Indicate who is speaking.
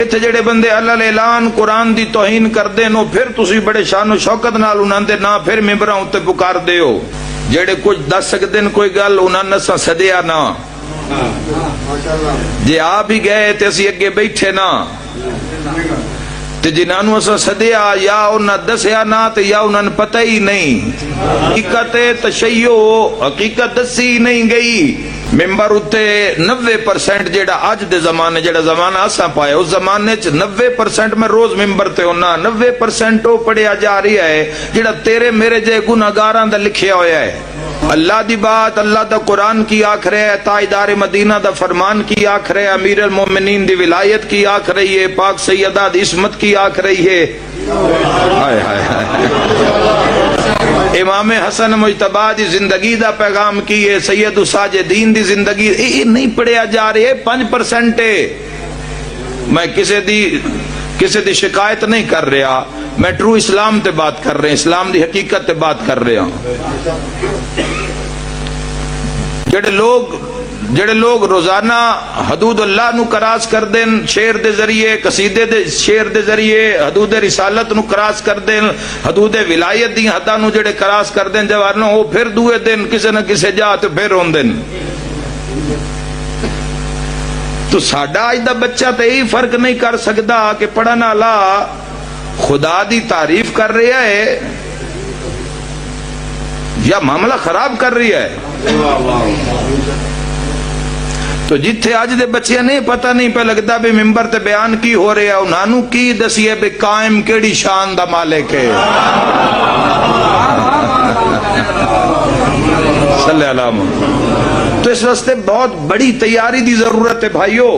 Speaker 1: اتنے جڑے بندے اللہ اعلان قرآن دی توہین کردے نو پھر تسی بڑے شان و شوکت نال انہاں دے نا پھر ممبراں اُتے پکار دے ہو جڑے کچھ دس سکدے کوئی گل انہاں نساں سدیا نا جے آپ ہی گئے تے اسی اگے بیٹھے نا تے جنہاں نو اساں سدیا یا انہاں دسیا نا تے یا انہاں نوں پتہ ہی نہیں حقیقت تشیع حقیقت دسی نہیں گئی ممبر اتے 90% جیڑا اج دے زمانے جیڑا زمانہ اساں پایا اس زمانے چ 90% میں روز ممبر تے ہونا 90% وہ پڑھیا جا رہی ہے جیڑا تیرے میرے جے گناہگاراں دا لکھیا ہویا ہے اللہ دی بات اللہ دا قرآن کی آکھ رہے ہے تاجدار مدینہ دا فرمان کی آکھ رہے ہے امیر المومنین دی ولایت کی آکھ رہی ہے پاک سیدہ دی عصمت کی آکھ رہی ہے ہائے ہائے ہائے امام حسن مجتبی دی زندگی دا پیغام کی ہے سید الساجدین دی زندگی یہ نہیں پڑھیا جا رہے 5% میں کسی دی شکایت نہیں کر رہا میں ٹرو اسلام تے بات کر رہے ہیں اسلام دی حقیقت تے بات کر رہے ہیں جڑے لوگ روزانہ حدود اللہ نو کراس کر دیں شعر دے ذریعے قصیدے دے شعر دے ذریعے حدود رسالت نو کراس کر دیں حدود ولایت دی حداں نو جڑے کراس کر دیں جوارنو وہ پھر دوے دن کسے نہ کسے جا تے پھر ہون دن تو ساڈا اج دا بچہ تے ہی فرق نہیں کر سکدا کہ پڑھن والا خدا دی تعریف کر رہا ہے یا معاملہ خراب کر رہی ہے تو جتھے آج دے بچے نہیں پتہ نہیں پہ لگتا بھی ممبر تے بیان کی ہو رہے ہیں انہوں کی دسیے بھی قائم کیڑی شان دا مالک ہے صلی اللہ علیہ وسلم تو اس واسطے بہت بڑی تیاری دی ضرورت ہے بھائیو